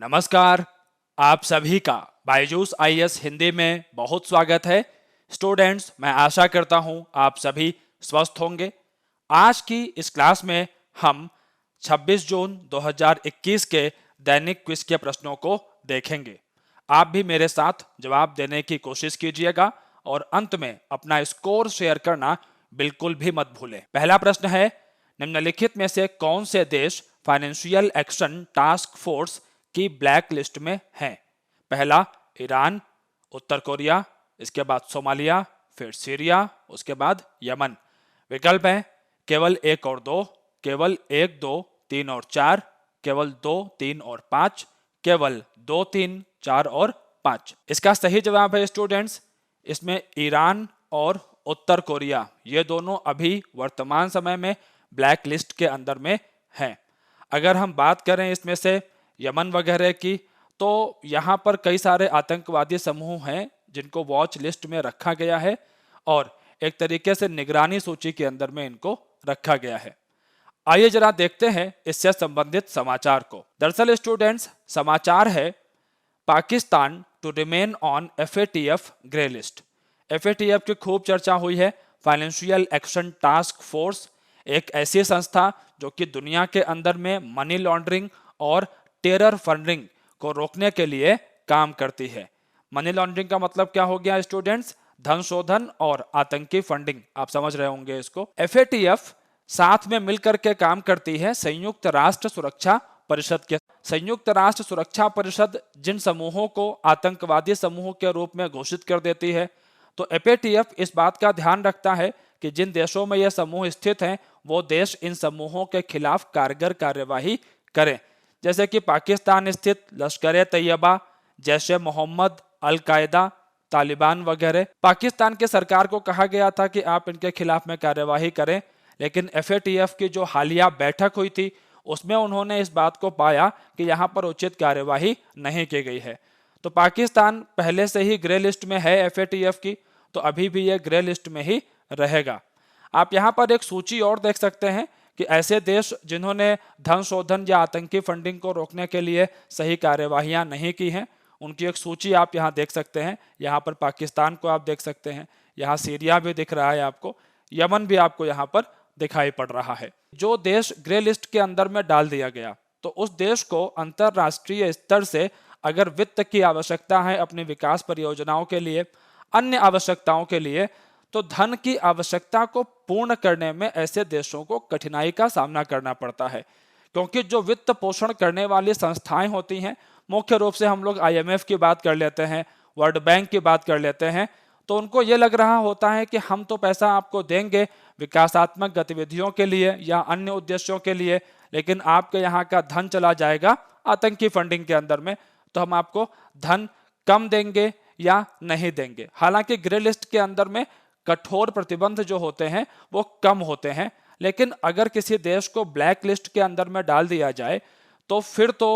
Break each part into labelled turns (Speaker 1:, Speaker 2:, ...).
Speaker 1: नमस्कार। आप सभी का बायजूस आईएएस हिंदी में बहुत स्वागत है। स्टूडेंट्स, मैं आशा करता हूं आप सभी स्वस्थ होंगे। आज की इस क्लास में हम 26 जून 2021 के दैनिक क्विज के प्रश्नों को देखेंगे। आप भी मेरे साथ जवाब देने की कोशिश कीजिएगा और अंत में अपना स्कोर शेयर करना बिल्कुल भी मत भूलें। पहला प्रश्न है, निम्नलिखित में से कौन से देश फाइनेंशियल एक्शन टास्क फोर्स की ब्लैक लिस्ट में हैं? पहला ईरान, उत्तर कोरिया, इसके बाद सोमालिया, फिर सीरिया, उसके बाद यमन। विकल्प है केवल 1 और 2, केवल 1, 2, 3 और 4, केवल 2, 3 और 5, केवल 2, 3, 4 और 5। इसका सही जवाब है स्टूडेंट्स, इसमें ईरान और उत्तर कोरिया ये दोनों अभी वर्तमान समय में ब्लैक लिस्ट के अंदर में हैं। अगर हम बात करें इसमें से यमन वगैरह की, तो यहाँ पर कई सारे आतंकवादी समूह हैं जिनको वॉच लिस्ट में रखा गया है और एक तरीके से निगरानी सूची के अंदर में इनको रखा गया है। आइए जरा देखते हैं इससे संबंधित समाचार को। दरअसल स्टूडेंट्स, समाचार है Pakistan to remain on FATF grey list. FATF की खूब चर्चा हुई है। फाइनेंशियल एक्शन टास्क फोर्स एक ऐसी संस्था जो कि दुनिया के अंदर में मनी लॉन्ड्रिंग और टेरर फंडिंग को रोकने के लिए काम करती है। मनी लॉन्ड्रिंग का मतलब क्या हो गया स्टूडेंट्स? धन शोधन और आतंकी फंडिंग, आप समझ रहे होंगे इसको। FATF साथ में मिलकर के काम करती है संयुक्त राष्ट्र सुरक्षा परिषद के। संयुक्त राष्ट्र सुरक्षा परिषद जिन समूहों को आतंकवादी समूह के रूप में घोषित कर देती है, तो FATF इस बात का ध्यान रखता है कि जिन देशों में यह समूह स्थित हैं वो देश इन समूहों के खिलाफ कारगर कार्यवाही करें। जैसे कि पाकिस्तान स्थित लश्कर-ए-तैयबा, जैश-ए-मोहम्मद, अल-कायदा, तालिबान वगैरह। पाकिस्तान के सरकार को कहा गया था कि आप इनके खिलाफ में कार्यवाही करें, लेकिन FATF की जो हालिया बैठक हुई थी उसमें उन्होंने इस बात को पाया कि यहाँ पर उचित कार्यवाही नहीं की गई है। तो पाकिस्तान पहले से ही ग्रे लिस्ट में है FATF की, तो अभी भी ये ग्रे लिस्ट में ही रहेगा। आप यहाँ पर एक सूची और देख सकते हैं कि ऐसे देश जिन्होंने धन शोधन या आतंकी फंडिंग को रोकने के लिए सही कार्यवाहियां नहीं की हैं, उनकी एक सूची आप यहाँ देख सकते हैं। यहाँ पर पाकिस्तान को आप देख सकते हैं, यहाँ सीरिया भी दिख रहा है आपको, यमन भी आपको यहाँ पर दिखाई पड़ रहा है। जो देश ग्रे लिस्ट के अंदर में डाल दिया गया, तो उस देश को अंतरराष्ट्रीय स्तर से अगर वित्त की आवश्यकता है अपनी विकास परियोजनाओं के लिए, अन्य आवश्यकताओं के लिए, तो धन की आवश्यकता को पूर्ण करने में ऐसे देशों को कठिनाई का सामना करना पड़ता है। क्योंकि जो वित्त पोषण करने वाली संस्थाएं होती हैं, मुख्य रूप से हम लोग IMF की बात कर लेते हैं, वर्ल्ड बैंक की बात कर लेते हैं, तो उनको ये लग रहा होता है कि हम तो पैसा आपको देंगे विकासात्मक गतिविधियों के लिए या अन्य उद्देश्यों के लिए, लेकिन आपके यहाँ का धन चला जाएगा आतंकी फंडिंग के अंदर में, तो हम आपको धन कम देंगे या नहीं देंगे। हालांकि ग्रे लिस्ट के अंदर में कठोर प्रतिबंध जो होते हैं वो कम होते हैं, लेकिन अगर किसी देश को ब्लैक लिस्ट के अंदर में डाल दिया जाए तो फिर तो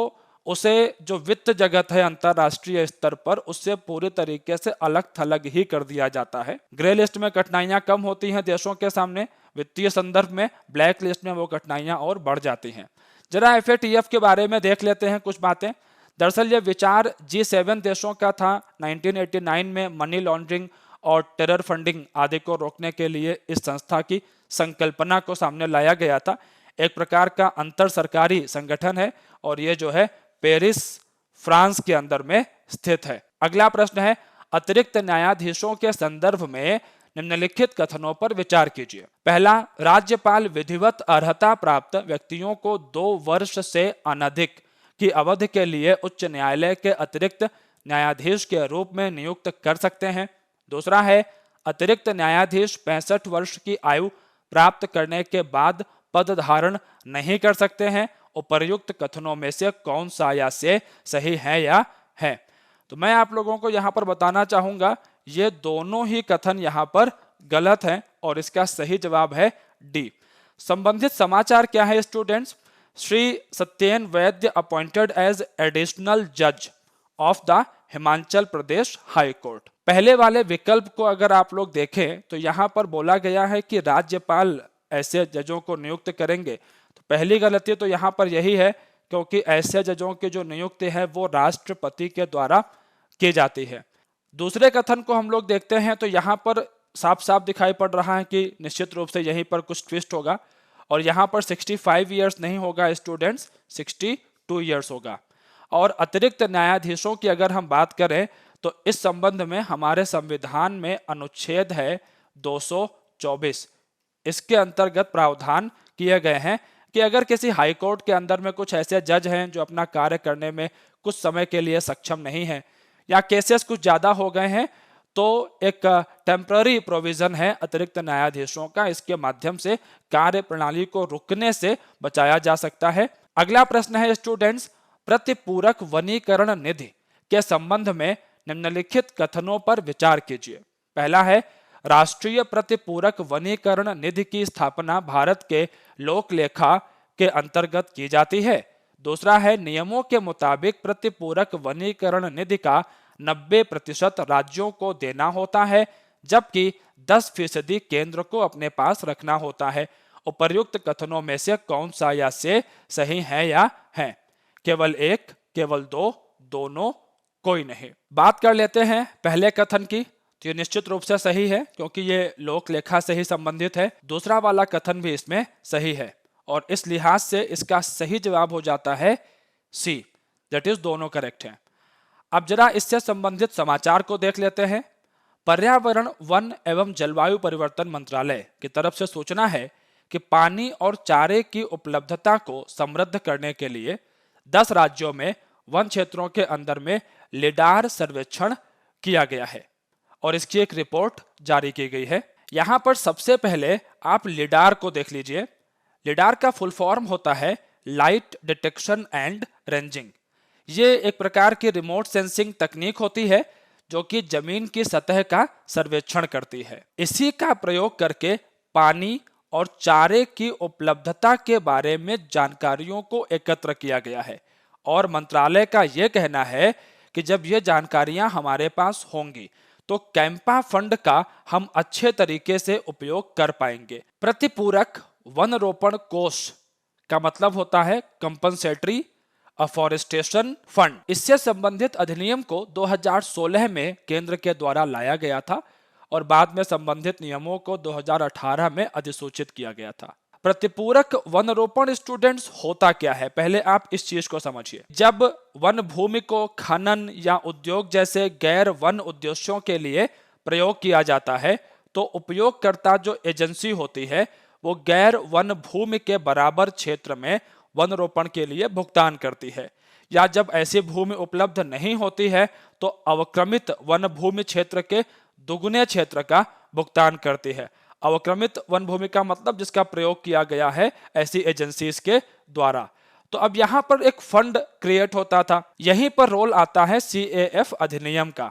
Speaker 1: उसे जो वित्त जगत है अंतरराष्ट्रीय स्तर पर, उससे पूरी तरीके से अलग थलग ही कर दिया जाता है। ग्रे लिस्ट में कठिनाइयां कम होती हैं देशों के सामने, वित्तीय संदर्भ में ब्लैक लिस्ट में वो कठिनाइयां और बढ़ जाती हैं। जरा FATF के बारे में देख लेते हैं कुछ बातें। दरअसल ये विचार G7 देशों का था। 1989 में मनी लॉन्ड्रिंग और टेरर फंडिंग आदि को रोकने के लिए इस संस्था की संकल्पना को सामने लाया गया था। एक प्रकार का अंतर सरकारी संगठन है और ये जो है पेरिस, फ्रांस के अंदर में स्थित है। अगला प्रश्न है, अतिरिक्त न्यायाधीशों के संदर्भ में निम्नलिखित कथनों पर विचार कीजिए। पहला, राज्यपाल विधिवत अर्हता प्राप्त व्यक्तियों को 2 वर्ष से अनधिक की अवधि के लिए उच्च न्यायालय के अतिरिक्त न्यायाधीश के रूप में नियुक्त कर सकते हैं। दूसरा है, अतिरिक्त न्यायाधीश 65 वर्ष की आयु प्राप्त करने के बाद पद धारण नहीं कर सकते हैं। उपर्युक्त कथनों में से कौन सा या से सही है या है? तो मैं आप लोगों को यहाँ पर बताना चाहूंगा, ये दोनों ही कथन यहाँ पर गलत हैं और इसका सही जवाब है डी। संबंधित समाचार क्या है स्टूडेंट्स? श्री सत्येन वैद्य अपॉइंटेड एज एडिशनल जज of the Himachal Pradesh high court. पहले वाले विकल्प को अगर आप लोग देखें तो यहाँ पर बोला गया है कि राज्यपाल ऐसे जजों को नियुक्त करेंगे। तो पहली गलती तो यहाँ पर यही है क्योंकि ऐसे जजों की जो नियुक्ति है वो राष्ट्रपति के द्वारा की जाती है। दूसरे कथन को हम लोग देखते हैं तो यहाँ पर साफ साफ दिखाई पड़ रहा है कि निश्चित रूप से यहीं पर कुछ ट्विस्ट होगा और यहाँ पर 65 ईयर्स नहीं होगा स्टूडेंट्स, 62 ईयर्स होगा। और अतिरिक्त न्यायाधीशों की अगर हम बात करें तो इस संबंध में हमारे संविधान में अनुच्छेद है 224। इसके अंतर्गत प्रावधान किए गए हैं कि अगर किसी हाई कोर्ट के अंदर में कुछ ऐसे जज हैं जो अपना कार्य करने में कुछ समय के लिए सक्षम नहीं है या केसेस कुछ ज्यादा हो गए हैं तो एक टेम्पररी प्रोविजन है अतिरिक्त न्यायाधीशों का, इसके माध्यम से कार्य प्रणाली को रुकने से बचाया जा सकता है। अगला प्रश्न है स्टूडेंट्स, प्रतिपूरक वनीकरण निधि के संबंध में निम्नलिखित कथनों पर विचार कीजिए। पहला है, राष्ट्रीय प्रतिपूरक वनीकरण निधि की स्थापना भारत के लोक लेखा के अंतर्गत की जाती है। दूसरा है, नियमों के मुताबिक प्रतिपूरक वनीकरण निधि का 90% राज्यों को देना होता है जबकि 10% केंद्र को अपने पास रखना होता है। उपर्युक्त कथनों में से कौन सा या से सही है या है? केवल एक, केवल दो, दोनों, कोई नहीं। बात कर लेते हैं पहले कथन की, तो ये निश्चित रूप से सही है क्योंकि ये लोक लेखा से ही संबंधित है। दूसरा वाला कथन भी इसमें सही है और इस लिहाज से इसका सही जवाब हो जाता है सी, दैट इज दोनों करेक्ट हैं। अब जरा इससे संबंधित समाचार को देख लेते हैं। पर्यावरण, वन एवं जलवायु परिवर्तन मंत्रालय की तरफ से सूचना है कि पानी और चारे की उपलब्धता को समृद्ध करने के लिए 10 राज्यों में वन क्षेत्रों के अंदर में लिडार सर्वेक्षण किया गया है और इसकी एक रिपोर्ट जारी की गई है। यहां पर सबसे पहले आप लिडार को देख लीजिए। लिडार का फुल फॉर्म होता है लाइट डिटेक्शन एंड रेंजिंग। ये एक प्रकार की रिमोट सेंसिंग तकनीक होती है जो कि जमीन की सतह का सर्वेक्षण करती है। इसी का प्रयोग करके पानी और चारे की उपलब्धता के बारे में जानकारियों को एकत्र किया गया है और मंत्रालय का यह कहना है कि जब ये जानकारियां हमारे पास होंगी तो कैंपा फंड का हम अच्छे तरीके से उपयोग कर पाएंगे। प्रतिपूरक वन रोपण कोष का मतलब होता है कंपनसेटरी अफॉरेस्टेशन फंड। इससे संबंधित अधिनियम को 2016 में केंद्र के द्वारा लाया गया था और बाद में संबंधित नियमों को 2018 में अधिसूचित किया गया था। प्रतिपूरक वन रोपण स्टूडेंट्स होता क्या है, पहले आप इस चीज को समझिए। जब वन भूमि को खनन या उद्योग जैसे गैर वन उद्देश्यों के लिए प्रयोग किया जाता है तो उपयोगकर्ता जो एजेंसी होती है वो गैर वन भूमि के बराबर क्षेत्र में वन रोपण के लिए भुगतान करती है, या जब ऐसी भूमि उपलब्ध नहीं होती है तो अवक्रमित वन भूमि क्षेत्र के दुगुने क्षेत्र का भुगतान करती है। अवक्रमित वन भूमि का मतलब जिसका प्रयोग किया गया है ऐसी एजेंसीज के द्वारा। तो अब यहाँ पर एक फंड क्रिएट होता था, यहीं पर रोल आता है CAF अधिनियम का।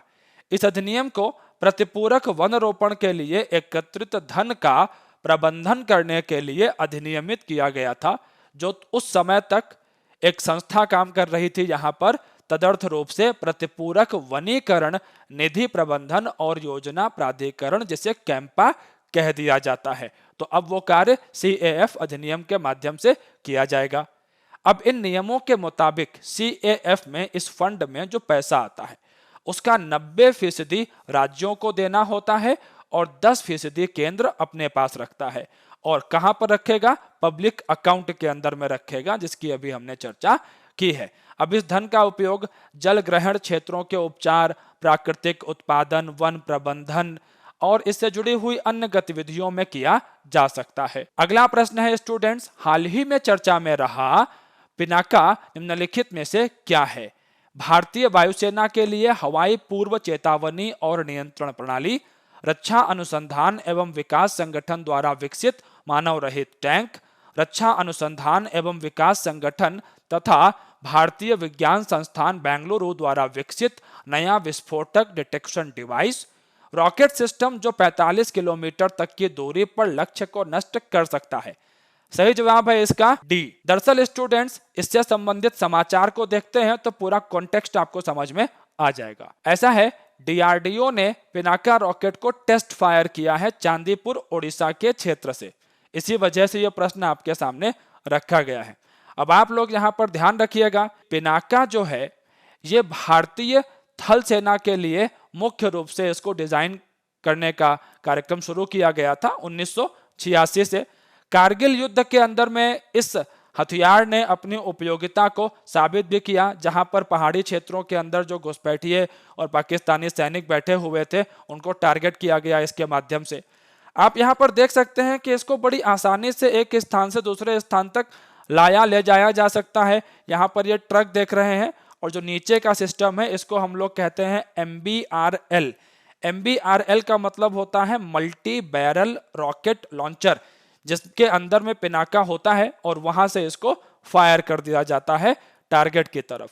Speaker 1: इस अधिनियम को प्रतिपूरक वन रोपण के लिए एकत्रित धन का प्रबंधन करने के लिए अधिनियमित किया गया था, जो उस समय तक एक संस्था काम कर रही थी यहाँ पर, तदर्थ रूप से प्रतिपूरक वनीकरण निधि प्रबंधन और योजना प्राधिकरण, जिसे कैंपा कह दिया जाता है। तो अब वो कार्य CAF अधिनियम के माध्यम से किया जाएगा। अब इन नियमों के मुताबिक CAF में इस फंड में जो पैसा आता है उसका 90% राज्यों को देना होता है और 10% केंद्र अपने पास रखता है। और कहां पर रखेगा? पब्लिक अकाउंट के अंदर में रखेगा, जिसकी अभी हमने चर्चा की है। अब इस धन का उपयोग जल ग्रहण क्षेत्रों के उपचार, प्राकृतिक उत्पादन, वन प्रबंधन और इससे जुड़ी हुई अन्य गतिविधियों में किया जा सकता है। अगला प्रश्न है स्टूडेंट्स, हाल ही में चर्चा में रहा पिनाका निम्नलिखित में से क्या है? भारतीय वायुसेना के लिए हवाई पूर्व चेतावनी और नियंत्रण प्रणाली, रक्षा अनुसंधान एवं विकास संगठन द्वारा विकसित मानव रहित टैंक, रक्षा अनुसंधान एवं विकास संगठन तथा भारतीय विज्ञान संस्थान बेंगलुरु द्वारा विकसित नया विस्फोटक डिटेक्शन डिवाइस, रॉकेट सिस्टम जो 45 किलोमीटर तक की दूरी पर लक्ष्य को नष्ट कर सकता है। सही जवाब है इसका डी। दरअसल स्टूडेंट्स, इससे संबंधित समाचार को देखते हैं तो पूरा कॉन्टेक्स्ट आपको समझ में आ जाएगा। ऐसा है, DRDO ने पिनाका रॉकेट को टेस्ट फायर किया है चांदीपुर, ओडिशा के क्षेत्र से। इसी वजह से यह प्रश्न आपके सामने रखा गया है। अब आप लोग यहाँ पर ध्यान रखिएगा, पिनाका जो है ये भारतीय थल सेना के लिए मुख्य रूप से इसको डिजाइन करने का कार्यक्रम शुरू किया गया था 1986 से। कारगिल युद्ध के अंदर में इस हथियार ने अपनी उपयोगिता को साबित भी किया, जहां पर पहाड़ी क्षेत्रों के अंदर जो घुसपैठिए और पाकिस्तानी सैनिक बैठे हुए थे उनको टारगेट किया गया इसके माध्यम से। आप यहां पर देख सकते हैं कि इसको बड़ी आसानी से एक स्थान से दूसरे स्थान तक ले जाया जा सकता है। यहाँ पर ये ट्रक देख रहे हैं और जो नीचे का सिस्टम है इसको हम लोग कहते हैं MBRL। MBRL का मतलब होता है मल्टी बैरल रॉकेट लॉन्चर, जिसके अंदर में पिनाका होता है और वहां से इसको फायर कर दिया जाता है टारगेट की तरफ।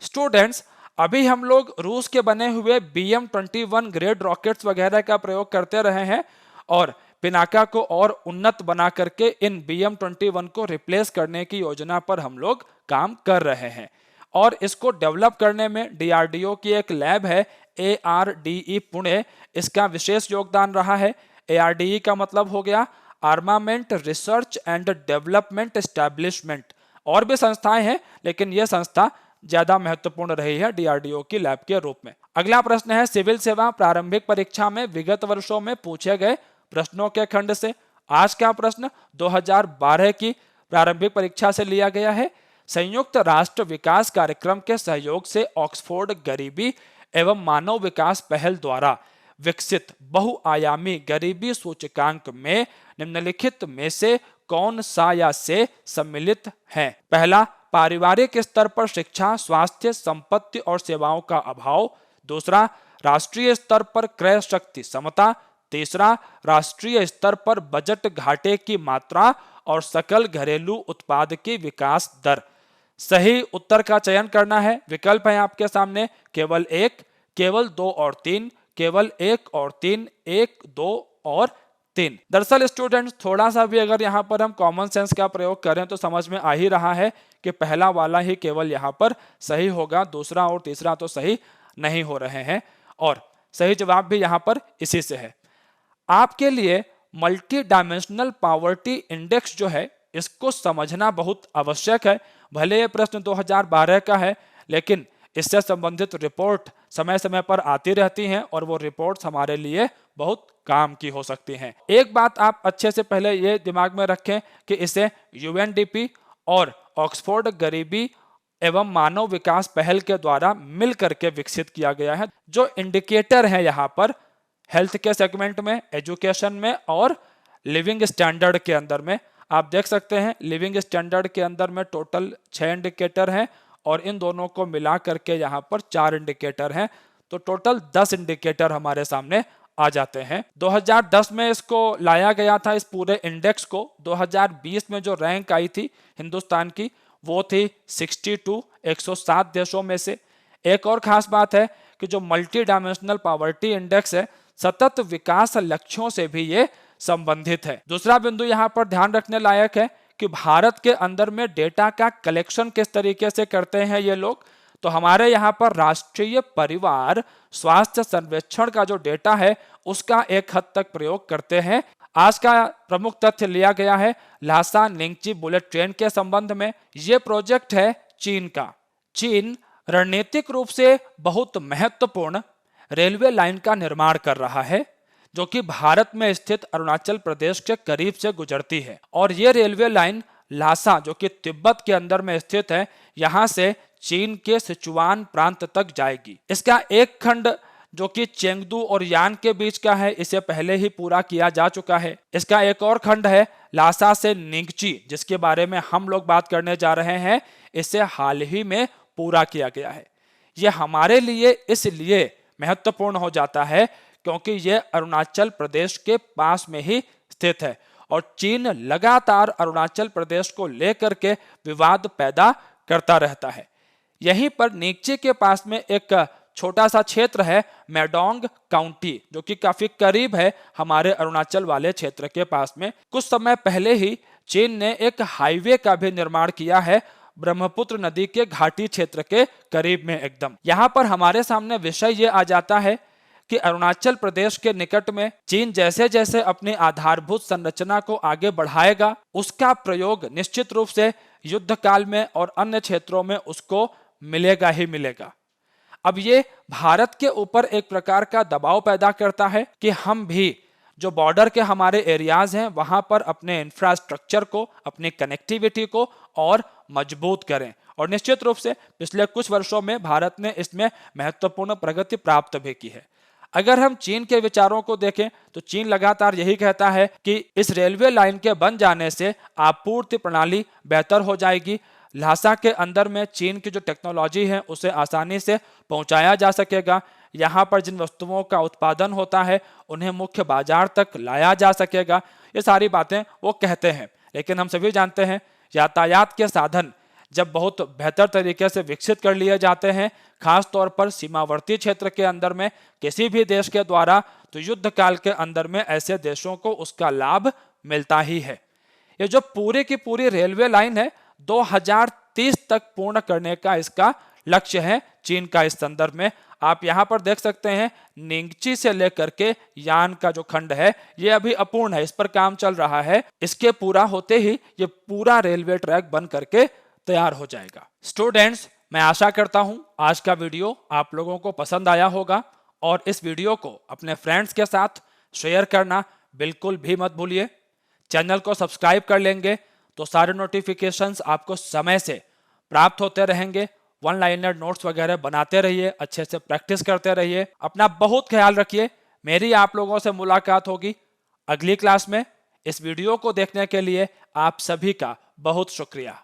Speaker 1: स्टूडेंट्स, अभी हम लोग रूस के बने हुए BM-21 ग्रेड रॉकेट्स वगैरह का प्रयोग करते रहे हैं और पिनाका को और उन्नत बना करके इन BM-21 को रिप्लेस करने की योजना पर हम लोग काम कर रहे हैं। और इसको डेवलप करने में DRDO की एक लैब है ARDE पुणे, इसका विशेष योगदान रहा है। ARDE का मतलब हो गया armament research and development establishment. और भी संस्थाएं हैं लेकिन यह संस्था ज्यादा महत्वपूर्ण रही है DRDO की लैब के रूप में। अगला प्रश्न है सिविल सेवा प्रारंभिक परीक्षा में विगत वर्षों में पूछे गए प्रश्नों के खंड से। आज का प्रश्न 2012 की प्रारंभिक परीक्षा से लिया गया है। संयुक्त राष्ट्र विकास कार्यक्रम के सहयोग से ऑक्सफोर्ड गरीबी एवं मानव विकास पहल द्वारा विकसित बहुआयामी गरीबी सूचकांक में निम्नलिखित में से कौन सा या से सम्मिलित है? पहला, पारिवारिक स्तर पर शिक्षा, स्वास्थ्य, संपत्ति और सेवाओं का अभाव। दूसरा, राष्ट्रीय स्तर पर क्रय शक्ति समता। तीसरा, राष्ट्रीय स्तर पर बजट घाटे की मात्रा और सकल घरेलू उत्पाद की विकास दर। सही उत्तर का चयन करना है। विकल्प है आपके सामने केवल 1, केवल 2 और 3, केवल 1 और 3, 1, 2 और 3। दरअसल स्टूडेंट्स, थोड़ा सा भी अगर यहाँ पर हम कॉमन सेंस का प्रयोग करें तो समझ में आ ही रहा है कि पहला वाला ही केवल यहाँ पर सही होगा, दूसरा और तीसरा तो सही नहीं हो रहे हैं और सही जवाब भी यहाँ पर इसी से है। आपके लिए मल्टी डायमेंशनल पॉवर्टी इंडेक्स जो है इसको समझना बहुत आवश्यक है। भले ये प्रश्न 2012 का है लेकिन इससे संबंधित रिपोर्ट समय समय पर आती रहती हैं और वो रिपोर्ट्स हमारे लिए बहुत काम की हो सकती हैं। एक बात आप अच्छे से पहले ये दिमाग में रखें कि इसे UNDP और ऑक्सफोर्ड गरीबी एवं मानव विकास पहल के द्वारा मिल करके विकसित किया गया है। जो इंडिकेटर है यहाँ पर हेल्थ के सेगमेंट में, एजुकेशन में और लिविंग स्टैंडर्ड के अंदर में, आप देख सकते हैं लिविंग स्टैंडर्ड के अंदर में टोटल 6 इंडिकेटर हैं और इन दोनों को मिला करके यहाँ पर 4 इंडिकेटर हैं, तो टोटल 10 इंडिकेटर हमारे सामने आ जाते हैं। 2010 में इसको लाया गया था इस पूरे इंडेक्स को। 2020 में जो रैंक आई थी हिंदुस्तान की वो थी 62 107 देशों में से। एक और खास बात है कि जो मल्टी डायमेंशनल पॉवर्टी इंडेक्स है सतत विकास लक्ष्यों से भी ये संबंधित है। दूसरा बिंदु यहाँ पर ध्यान रखने लायक है कि भारत के अंदर में डेटा का कलेक्शन किस तरीके से करते हैं ये लोग। तो हमारे यहाँ पर राष्ट्रीय परिवार स्वास्थ्य सर्वेक्षण का जो डेटा है उसका एक हद तक प्रयोग करते हैं। आज का प्रमुख तथ्य लिया गया है ल्हासा निंगची बुलेट ट्रेन के संबंध में। ये प्रोजेक्ट है चीन का। चीन रणनीतिक रूप से बहुत महत्वपूर्ण रेलवे लाइन का निर्माण कर रहा है जो कि भारत में स्थित अरुणाचल प्रदेश के करीब से गुजरती है और ये रेलवे लाइन ल्हासा जो कि तिब्बत के अंदर में स्थित है यहाँ से चीन के सिचुआन प्रांत तक जाएगी। इसका एक खंड जो कि चेंगदू और यान के बीच का है इसे पहले ही पूरा किया जा चुका है। इसका एक और खंड है ल्हासा से निंगची जिसके बारे में हम लोग बात करने जा रहे हैं, इसे हाल ही में पूरा किया गया है। यह हमारे लिए इसलिए महत्वपूर्ण हो जाता है क्योंकि यह अरुणाचल प्रदेश के पास में ही स्थित है और चीन लगातार अरुणाचल प्रदेश को लेकर के विवाद पैदा करता रहता है। यहीं पर नीचे के पास में एक छोटा सा क्षेत्र है मेडोंग काउंटी जो कि काफी करीब है हमारे अरुणाचल वाले क्षेत्र के पास में। कुछ समय पहले ही चीन ने एक हाईवे का भी निर्माण किया है ब्रह्मपुत्र नदी के घाटी क्षेत्र के करीब में एकदम। यहाँ पर हमारे सामने विषय ये आ जाता है कि अरुणाचल प्रदेश के निकट में चीन जैसे जैसे अपनी आधारभूत संरचना को आगे बढ़ाएगा उसका प्रयोग निश्चित रूप से युद्ध काल में और अन्य क्षेत्रों में उसको मिलेगा ही मिलेगा। अब ये भारत के ऊपर एक प्रकार का दबाव पैदा करता है कि हम भी जो बॉर्डर के हमारे एरियाज हैं वहां पर अपने इंफ्रास्ट्रक्चर को, अपनी कनेक्टिविटी को और मजबूत करें। और निश्चित रूप से पिछले कुछ वर्षों में भारत ने इसमें महत्वपूर्ण प्रगति प्राप्त भी की है। अगर हम चीन के विचारों को देखें तो चीन लगातार यही कहता है कि इस रेलवे लाइन के बन जाने से आपूर्ति प्रणाली बेहतर हो जाएगी, ल्हासा के अंदर में चीन की जो टेक्नोलॉजी है उसे आसानी से पहुंचाया जा सकेगा, यहाँ पर जिन वस्तुओं का उत्पादन होता है उन्हें मुख्य बाजार तक लाया जा सकेगा। ये सारी बातें वो कहते हैं, लेकिन हम सभी जानते हैं यातायात के साधन जब बहुत बेहतर तरीके से विकसित कर लिए जाते हैं, खास तौर पर सीमावर्ती क्षेत्र के अंदर में किसी भी देश के द्वारा, तो युद्ध काल के अंदर में ऐसे देशों को उसका लाभ मिलता ही है। ये जो पूरी की पूरी रेलवे लाइन है 2030 तक पूर्ण करने का इसका लक्ष्य है चीन का। इस संदर्भ में आप यहां पर देख सकते हैं निंगची से लेकर के यान का जो खंड है ये अभी अपूर्ण है, इस पर काम चल रहा है। इसके पूरा होते ही ये पूरा रेलवे ट्रैक बन करके तैयार हो जाएगा। स्टूडेंट्स, मैं आशा करता हूं आज का वीडियो आप लोगों को पसंद आया होगा और इस वीडियो को अपने फ्रेंड्स के साथ शेयर करना बिल्कुल भी मत भूलिए। चैनल को सब्सक्राइब कर लेंगे तो सारे नोटिफिकेशंस आपको समय से प्राप्त होते रहेंगे। वन लाइनर नोट्स वगैरह बनाते रहिए, अच्छे से प्रैक्टिस करते रहिए। अपना बहुत ख्याल रखिए। मेरी आप लोगों से मुलाकात होगी अगली क्लास में। इस वीडियो को देखने के लिए आप सभी का बहुत शुक्रिया।